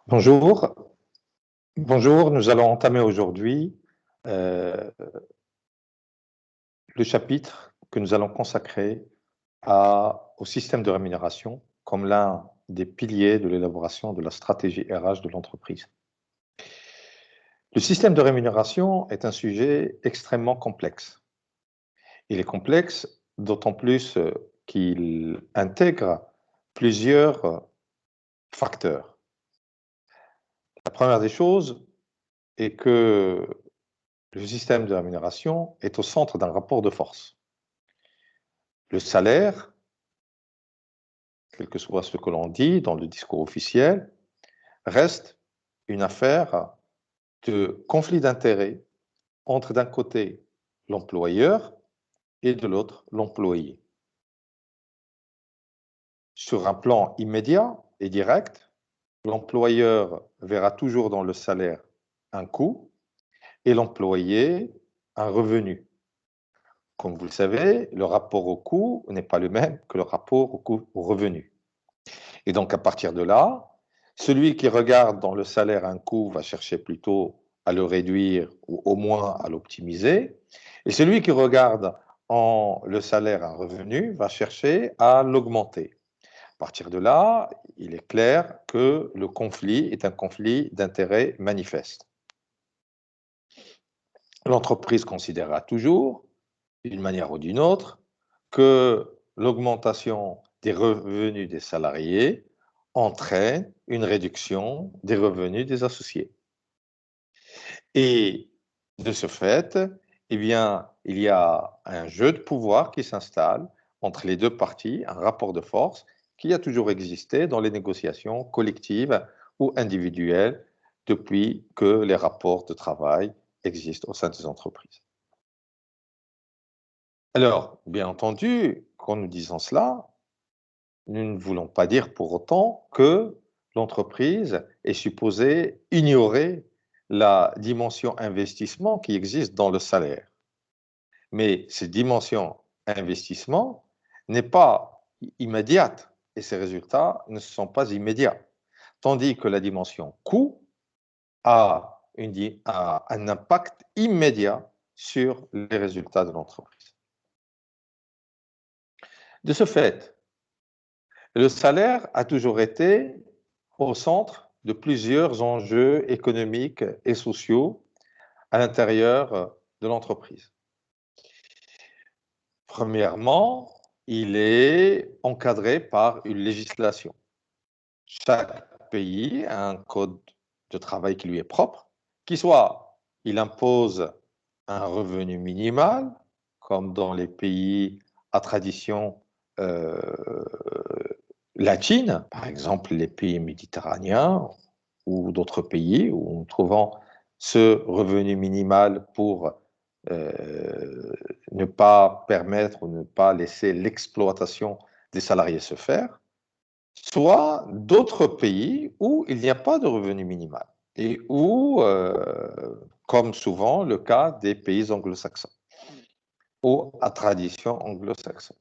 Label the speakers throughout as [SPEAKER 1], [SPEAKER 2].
[SPEAKER 1] Bonjour. Bonjour, nous allons entamer aujourd'hui le chapitre que nous allons consacrer au système de rémunération comme l'un des piliers de l'élaboration de la stratégie RH de l'entreprise. Le système de rémunération est un sujet extrêmement complexe. Il est complexe d'autant plus qu'il intègre plusieurs facteurs. La première des choses est que le système de rémunération est au centre d'un rapport de force. Le salaire, quel que soit ce que l'on dit dans le discours officiel, reste une affaire de conflit d'intérêts entre d'un côté l'employeur et de l'autre l'employé. Sur un plan immédiat et direct, l'employeur verra toujours dans le salaire un coût et l'employé un revenu. Comme vous le savez, le rapport au coût n'est pas le même que le rapport au revenu. Et donc, à partir de là, celui qui regarde dans le salaire un coût va chercher plutôt à le réduire ou au moins à l'optimiser. Et celui qui regarde en le salaire un revenu va chercher à l'augmenter. À partir de là, il est clair que le conflit est un conflit d'intérêt manifeste. L'entreprise considérera toujours, d'une manière ou d'une autre, que l'augmentation des revenus des salariés entraîne une réduction des revenus des associés. Et de ce fait, eh bien, il y a un jeu de pouvoir qui s'installe entre les deux parties, un rapport de force qui a toujours existé dans les négociations collectives ou individuelles depuis que les rapports de travail existent au sein des entreprises. Alors, bien entendu, quand nous disons cela, nous ne voulons pas dire pour autant que l'entreprise est supposée ignorer la dimension investissement qui existe dans le salaire. Mais cette dimension investissement n'est pas immédiate et ses résultats ne sont pas immédiats. Tandis que la dimension coût a un impact immédiat sur les résultats de l'entreprise. De ce fait, le salaire a toujours été au centre de plusieurs enjeux économiques et sociaux à l'intérieur de l'entreprise. Premièrement, il est encadré par une législation. Chaque pays a un code de travail qui lui est propre, qui soit il impose un revenu minimal, comme dans les pays à tradition euh, latine, par exemple les pays méditerranéens ou d'autres pays où nous trouvons ce revenu minimal pour ne pas permettre ou ne pas laisser l'exploitation des salariés se faire, soit d'autres pays où il n'y a pas de revenu minimal et où, comme souvent le cas des pays anglo-saxons ou à tradition anglo-saxonne.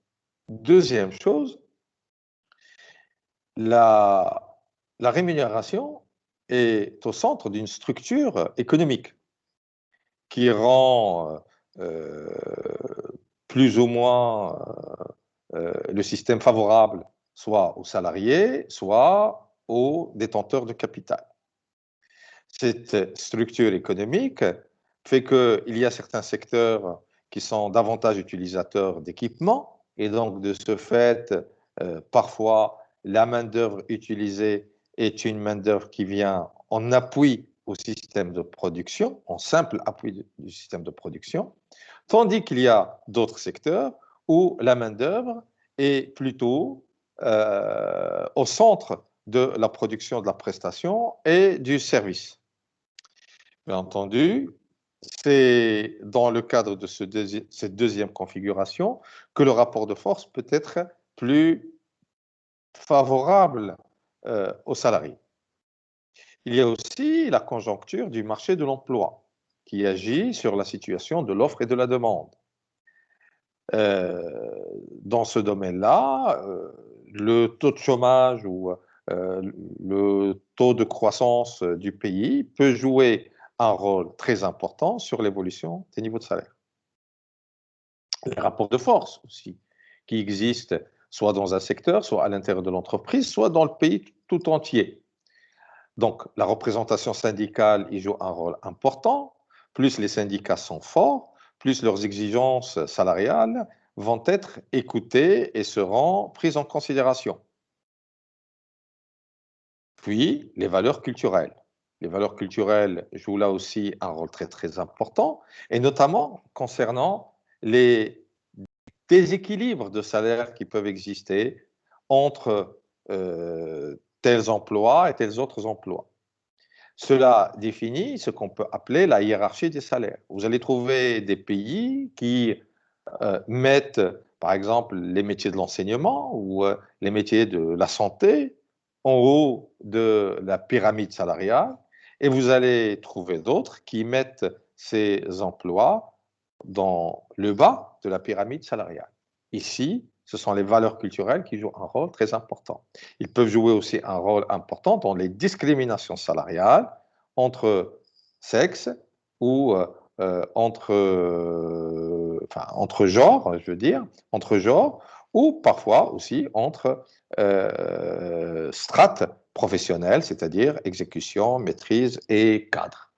[SPEAKER 1] Deuxième chose, la rémunération est au centre d'une structure économique qui rend plus ou moins le système favorable soit aux salariés, soit aux détenteurs de capital. Cette structure économique fait qu'il y a certains secteurs qui sont davantage utilisateurs d'équipements et donc de ce fait, parfois, la main-d'œuvre utilisée est une main-d'œuvre qui vient en appui au système de production, en simple appui du système de production, tandis qu'il y a d'autres secteurs où la main-d'œuvre est plutôt au centre de la production de la prestation et du service. Bien entendu, c'est dans le cadre de cette deuxième configuration que le rapport de force peut être plus favorable aux salariés. Il y a aussi la conjoncture du marché de l'emploi qui agit sur la situation de l'offre et de la demande. Dans ce domaine-là, le taux de chômage ou le taux de croissance du pays peut jouer un rôle très important sur l'évolution des niveaux de salaire. Les rapports de force aussi, qui existent soit dans un secteur, soit à l'intérieur de l'entreprise, soit dans le pays tout entier. Donc, la représentation syndicale y joue un rôle important. Plus les syndicats sont forts, plus leurs exigences salariales vont être écoutées et seront prises en considération. Puis, les valeurs culturelles. Les valeurs culturelles jouent là aussi un rôle très, très important, et notamment concernant les déséquilibres de salaire qui peuvent exister entre tels emplois et tels autres emplois. Cela définit ce qu'on peut appeler la hiérarchie des salaires. Vous allez trouver des pays qui mettent, par exemple, les métiers de l'enseignement ou les métiers de la santé en haut de la pyramide salariale, et vous allez trouver d'autres qui mettent ces emplois dans le bas de la pyramide salariale. Ici, ce sont les valeurs culturelles qui jouent un rôle très important. Ils peuvent jouer aussi un rôle important dans les discriminations salariales entre sexes ou entre genres, je veux dire, entre genres, ou parfois aussi entre strates professionnelles, c'est-à-dire exécution, maîtrise et cadre.